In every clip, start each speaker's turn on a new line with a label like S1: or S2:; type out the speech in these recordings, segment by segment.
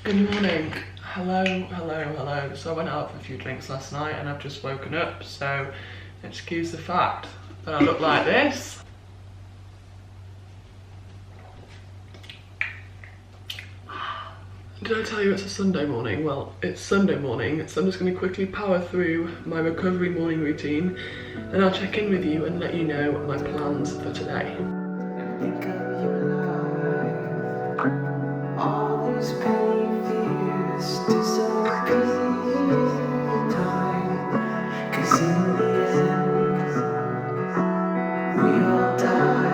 S1: Good morning. Hello. So I went out for a few drinks last night and I've just woken up, so excuse the fact that I look like this. Did I tell you it's a Sunday morning? Well, it's Sunday morning, so I'm just going to quickly power through my recovery morning routine and I'll check in with you and let you know my plans for today.
S2: Think of your life, all these petty fears disappear with time, 'cause in the end, we all die.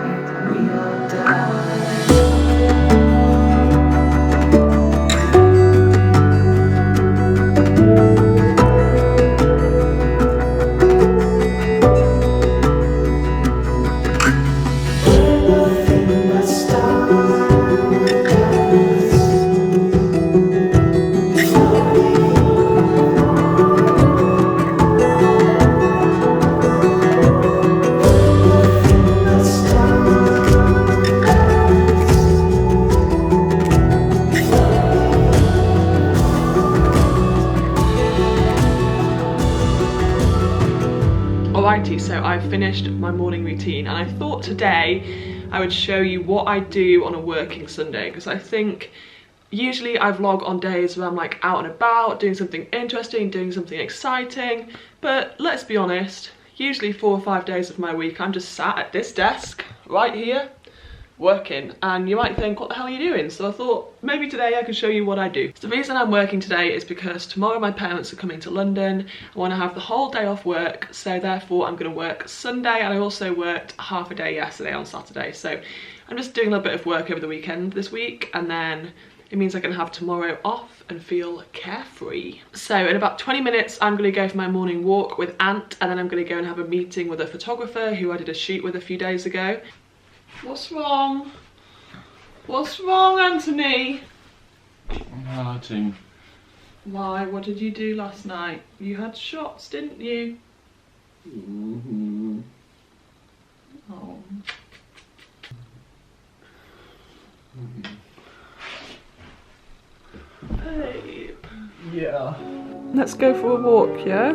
S1: Alrighty, so I've finished my morning routine and I thought today I would show you what I do on a working Sunday, because I think usually I vlog on days where I'm like out and about, doing something interesting, doing something exciting, but let's be honest, usually 4 or 5 days of my week I'm just sat at this desk right here working, and you might think, what the hell are you doing? So I thought maybe today I could show you what I do. So the reason I'm working today is because tomorrow my parents are coming to London. I want to have the whole day off work, so therefore I'm going to work Sunday, and I also worked half a day yesterday on Saturday, so I'm just doing a little bit of work over the weekend this week, and then it means I can have tomorrow off and feel carefree. So in about 20 minutes I'm going to go for my morning walk with Ant, and then I'm going to go and have a meeting with a photographer who I did a shoot with a few days ago. What's wrong? What's wrong, Anthony?
S3: I'm hurting.
S1: Why? What did you do last night? You had shots, didn't you?
S3: Mm-hmm.
S1: Oh. Babe.
S3: Yeah.
S1: Let's go for a walk, yeah?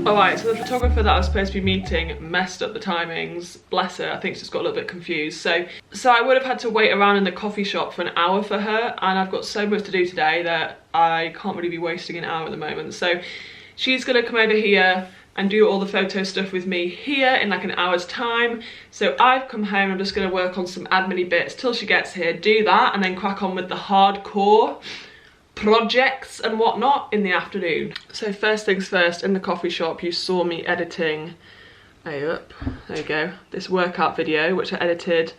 S1: Alright, so the photographer that I was supposed to be meeting messed up the timings. Bless her, I think she's got a little bit confused. So I would have had to wait around in the coffee shop for an hour for her, and I've got so much to do today that I can't really be wasting an hour at the moment. So she's gonna come over here and do all the photo stuff with me here in like an hour's time. So I've come home, I'm just gonna work on some admin-y bits till she gets here, do that, and then crack on with the hardcore projects and whatnot in the afternoon. So first things first, in the coffee shop you saw me editing there you go, this workout video which I edited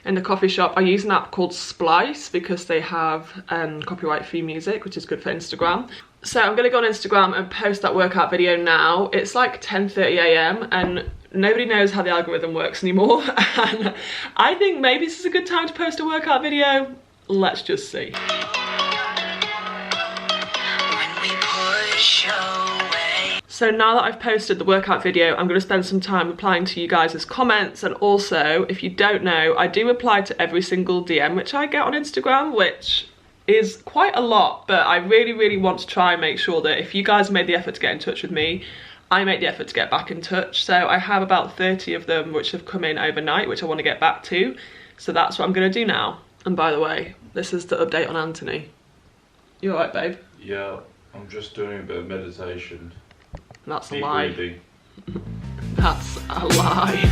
S1: in the coffee shop. I use an app called Splice because they have copyright free music, which is good for Instagram. So I'm gonna go on Instagram and post that workout video now. It's like 10:30 AM and nobody knows how the algorithm works anymore, and I think maybe this is a good time to post a workout video. Let's just see. So now that I've posted the workout video, I'm going to spend some time replying to you guys' comments, and also, if you don't know, I do reply to every single DM which I get on Instagram, which is quite a lot, but I really want to try and make sure that if you guys made the effort to get in touch with me, I make the effort to get back in touch. So I have about 30 of them which have come in overnight, which I want to get back to, so that's what I'm going to do now. And by the way, this is the update on Anthony. You alright, babe?
S3: Yeah, I'm just doing a bit of meditation.
S1: That's a
S3: Deep
S1: lie.
S3: breathing.
S1: That's a lie.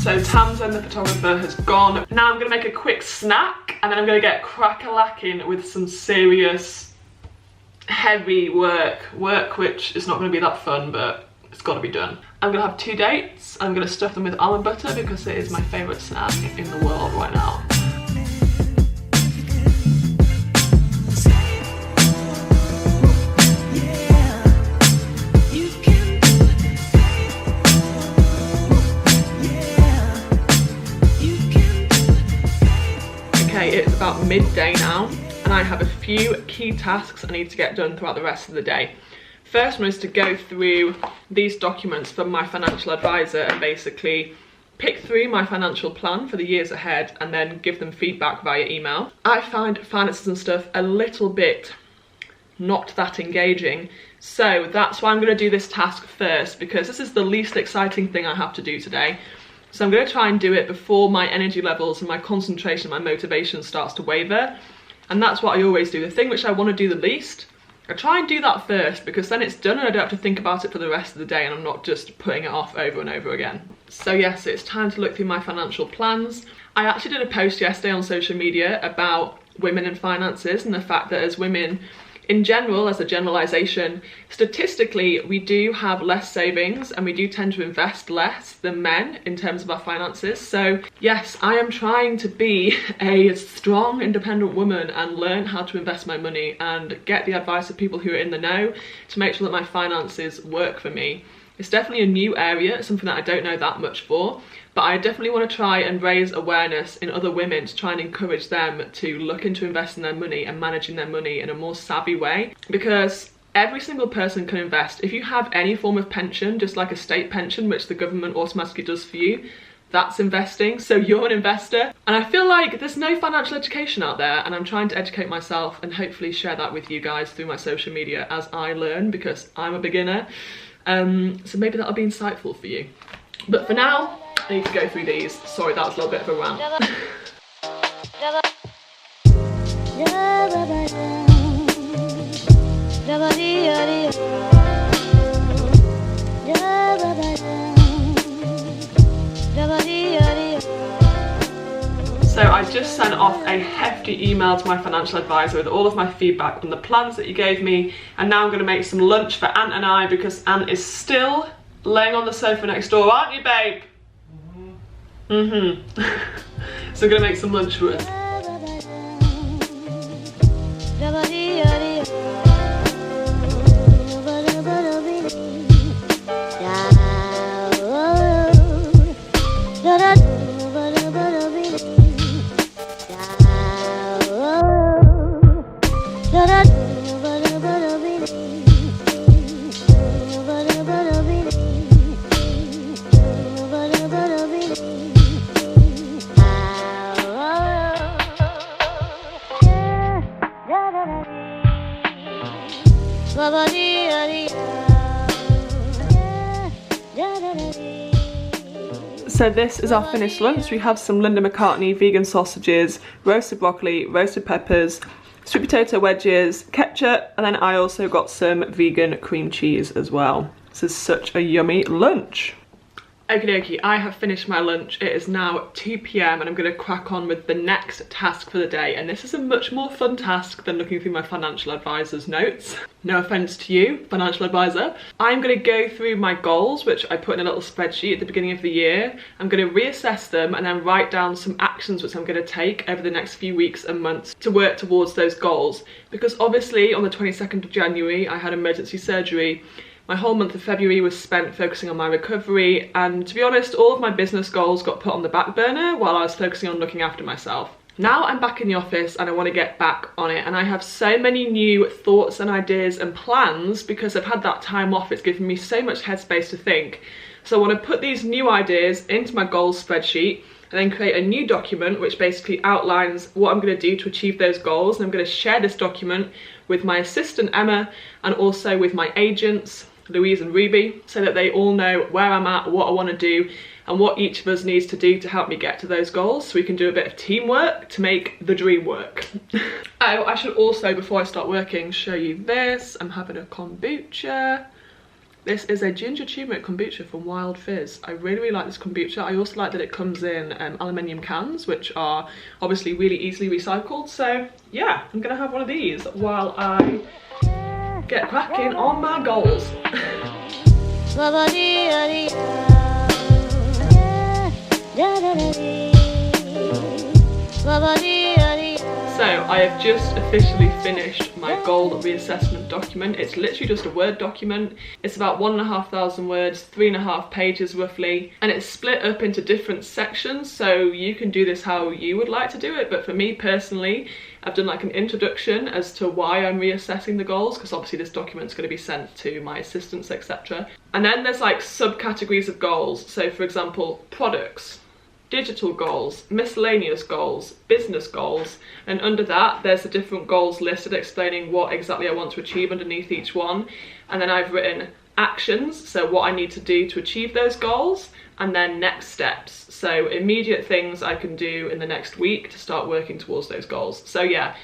S1: So Tamsin, the photographer, has gone. Now I'm gonna make a quick snack and then I'm gonna get crack-a-lacking with some serious, heavy work which is not gonna be that fun, but it's gotta be done. I'm gonna have 2 dates. I'm gonna stuff them with almond butter because it is my favorite snack in the world right now. Okay, it's about midday now and I have a few key tasks I need to get done throughout the rest of the day. First one is to go through these documents from my financial advisor and basically pick through my financial plan for the years ahead and then give them feedback via email. I find finances and stuff a little bit not that engaging, so that's why I'm going to do this task first, because this is the least exciting thing I have to do today. So I'm going to try and do it before my energy levels and my concentration, my motivation starts to waver. And that's what I always do. The thing which I want to do the least, I try and do that first because then it's done and I don't have to think about it for the rest of the day and I'm not just putting it off over and over again. So yes, it's time to look through my financial plans. I actually did a post yesterday on social media about women and finances and the fact that as women, in general, as a generalisation, statistically we do have less savings and we do tend to invest less than men in terms of our finances. So yes, I am trying to be a strong, independent woman and learn how to invest my money and get the advice of people who are in the know to make sure that my finances work for me. It's definitely a new area, something that I don't know that much for, but I definitely want to try and raise awareness in other women to try and encourage them to look into investing their money and managing their money in a more savvy way, because every single person can invest. If you have any form of pension, just like a state pension, which the government automatically does for you, that's investing, so you're an investor. And I feel like there's no financial education out there and I'm trying to educate myself and hopefully share that with you guys through my social media as I learn, because I'm a beginner. So maybe that'll be insightful for you. But for now, I need to go through these. Sorry, that was a little bit of a rant. So I just sent off a hefty email to my financial advisor with all of my feedback on the plans that you gave me, and now I'm going to make some lunch for Ant and I because Ant is still laying on the sofa next door, aren't you, babe? So I'm going to make some lunch for us. So this is our finished lunch. We have some Linda McCartney vegan sausages, roasted broccoli, roasted peppers, sweet potato wedges, ketchup, and then I also got some vegan cream cheese as well. This is such a yummy lunch. Okie dokie, I have finished my lunch. It is now 2 PM and I'm going to crack on with the next task for the day. And this is a much more fun task than looking through my financial advisor's notes. No offence to you, financial advisor. I'm going to go through my goals, which I put in a little spreadsheet at the beginning of the year. I'm going to reassess them and then write down some actions which I'm going to take over the next few weeks and months to work towards those goals. Because obviously on the 22nd of January, I had emergency surgery. My whole month of February was spent focusing on my recovery, and to be honest, all of my business goals got put on the back burner while I was focusing on looking after myself. Now I'm back in the office and I want to get back on it, and I have so many new thoughts and ideas and plans because I've had that time off. It's given me so much headspace to think. So I want to put these new ideas into my goals spreadsheet and then create a new document which basically outlines what I'm going to do to achieve those goals. And I'm going to share this document with my assistant Emma and also with my agents Louise and Ruby, so that they all know where I'm at, what I want to do, and what each of us needs to do to help me get to those goals, so we can do a bit of teamwork to make the dream work. Oh, I should also, before I start working, show you this. I'm having a kombucha. This is a ginger turmeric kombucha from Wild Fizz. I really, really like this kombucha. I also like that it comes in aluminium cans, which are obviously really easily recycled. So yeah, I'm gonna have one of these while I get cracking on my goals. So I have just officially finished my goal reassessment document. It's literally just a Word document. It's about 1,500 words, 3.5 pages roughly, and it's split up into different sections, so you can do this how you would like to do it. But for me personally, I've done like an introduction as to why I'm reassessing the goals, because obviously this document's going to be sent to my assistants, etc. And then there's like subcategories of goals. So for example, products, digital goals, miscellaneous goals, business goals, and under that there's the different goals listed explaining what exactly I want to achieve underneath each one. And then I've written actions, so what I need to do to achieve those goals, and then next steps, so immediate things I can do in the next week to start working towards those goals. So yeah,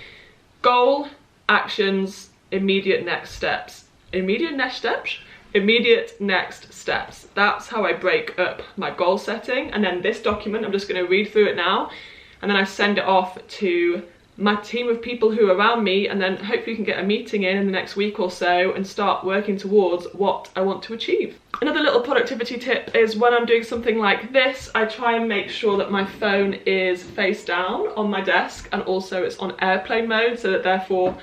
S1: goal, actions, immediate next steps. Immediate next steps? Immediate next steps. That's how I break up my goal setting. And then this document, I'm just going to read through it now, and then I send it off to my team of people who are around me, and then hopefully we can get a meeting in the next week or so and start working towards what I want to achieve. Another little productivity tip is when I'm doing something like this, I try and make sure that my phone is face down on my desk, and also it's on airplane mode, so that therefore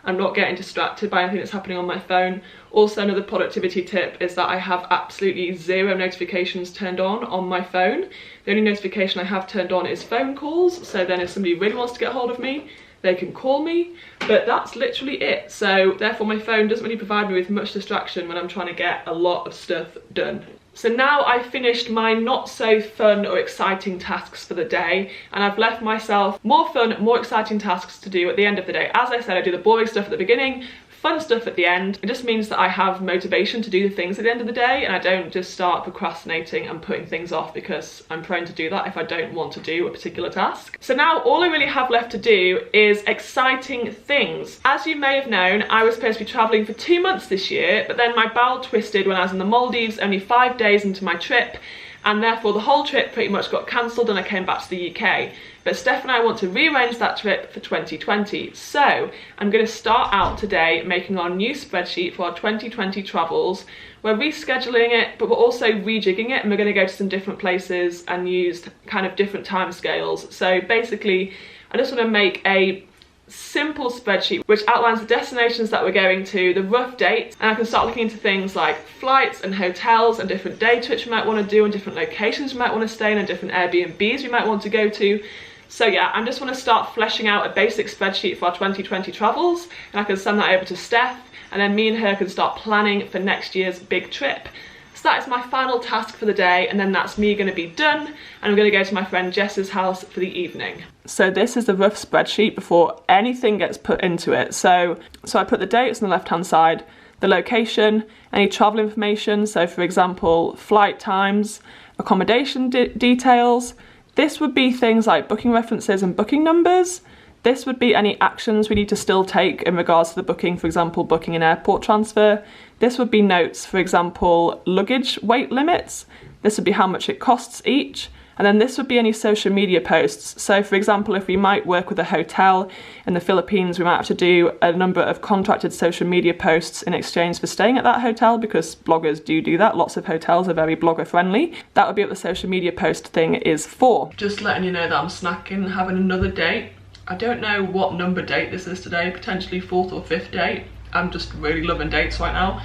S1: I'm not getting distracted by anything that's happening on my phone. Also, another productivity tip is that I have absolutely 0 notifications turned on my phone. The only notification I have turned on is phone calls, so then if somebody really wants to get hold of me, they can call me, but that's literally it. So therefore my phone doesn't really provide me with much distraction when I'm trying to get a lot of stuff done. So now I've finished my not so fun or exciting tasks for the day, and I've left myself more fun, more exciting tasks to do at the end of the day. As I said, I do the boring stuff at the beginning, fun stuff at the end. It just means that I have motivation to do the things at the end of the day, and I don't just start procrastinating and putting things off, because I'm prone to do that if I don't want to do a particular task. So now all I really have left to do is exciting things. As you may have known, I was supposed to be travelling for 2 months this year, but then my bowel twisted when I was in the Maldives only 5 days into my trip, and therefore the whole trip pretty much got cancelled and I came back to the UK. But Steph and I want to rearrange that trip for 2020. So I'm going to start out today making our new spreadsheet for our 2020 travels. We're rescheduling it, but we're also rejigging it, and we're going to go to some different places and use kind of different time scales. So basically, I just want to make a simple spreadsheet which outlines the destinations that we're going to, the rough dates, and I can start looking into things like flights and hotels and different day trips we might want to do, and different locations we might want to stay in, and different Airbnbs we might want to go to. So yeah, I just want to start fleshing out a basic spreadsheet for our 2020 travels, and I can send that over to Steph, and then me and her can start planning for next year's big trip. So that is my final task for the day, and then that's me going to be done, and I'm going to go to my friend Jess's house for the evening. So this is the rough spreadsheet before anything gets put into it. So I put the dates on the left hand side, the location, any travel information, so for example flight times, accommodation details. This would be things like booking references and booking numbers. This would be any actions we need to still take in regards to the booking, for example, booking an airport transfer. This would be notes, for example, luggage weight limits. This would be how much it costs each. And then this would be any social media posts. So for example, if we might work with a hotel in the Philippines, we might have to do a number of contracted social media posts in exchange for staying at that hotel, because bloggers do that. Lots of hotels are very blogger friendly. That would be what the social media post thing is for. Just letting you know that I'm snacking, having another date. I don't know what number date this is today, potentially 4th or 5th date. I'm just really loving dates right now.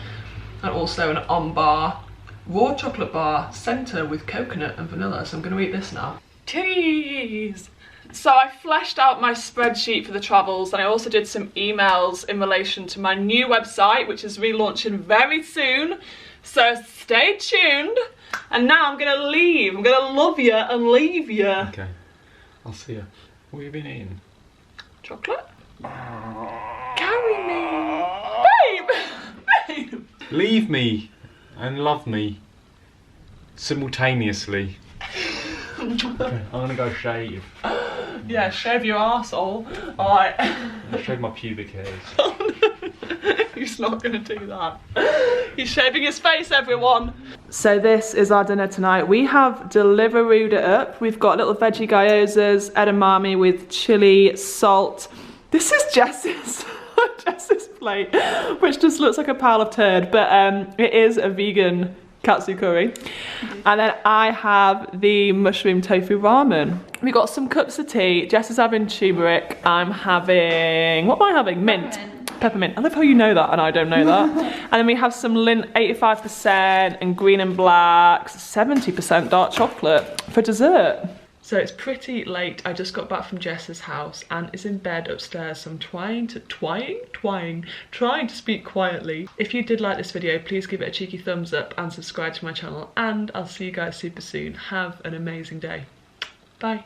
S1: And also an on-bar raw chocolate bar centre with coconut and vanilla, so I'm going to eat this now. Tease! So I fleshed out my spreadsheet for the travels, and I also did some emails in relation to my new website, which is relaunching very soon, so stay tuned. And now I'm going to leave. I'm going to love you and leave you.
S3: Okay, I'll see you. What have you been eating?
S1: Chocolate? Carry me! Babe! Babe!
S3: Leave me and love me simultaneously. Okay, I'm gonna go shave.
S1: Yeah, shave your arsehole. Alright.
S3: I'll shave my pubic hairs.
S1: He's not gonna do that. He's shaving his face, everyone. So this is our dinner tonight. We have Deliverooed it up. We've got little veggie gyozas, edamame with chili, salt. This is Jess's plate, which just looks like a pile of turd, but it is a vegan katsu curry. And then I have the mushroom tofu ramen. We got some cups of tea. Jess is having turmeric. I'm having, what am I having? Mint. Peppermint. I love how you know that and I don't know that. And then we have some Lindt 85% and green and black 70% dark chocolate for dessert. So it's pretty late. I just got back from Jess's house and is in bed upstairs. So I'm trying to speak quietly. If you did like this video, please give it a cheeky thumbs up and subscribe to my channel. And I'll see you guys super soon. Have an amazing day. Bye.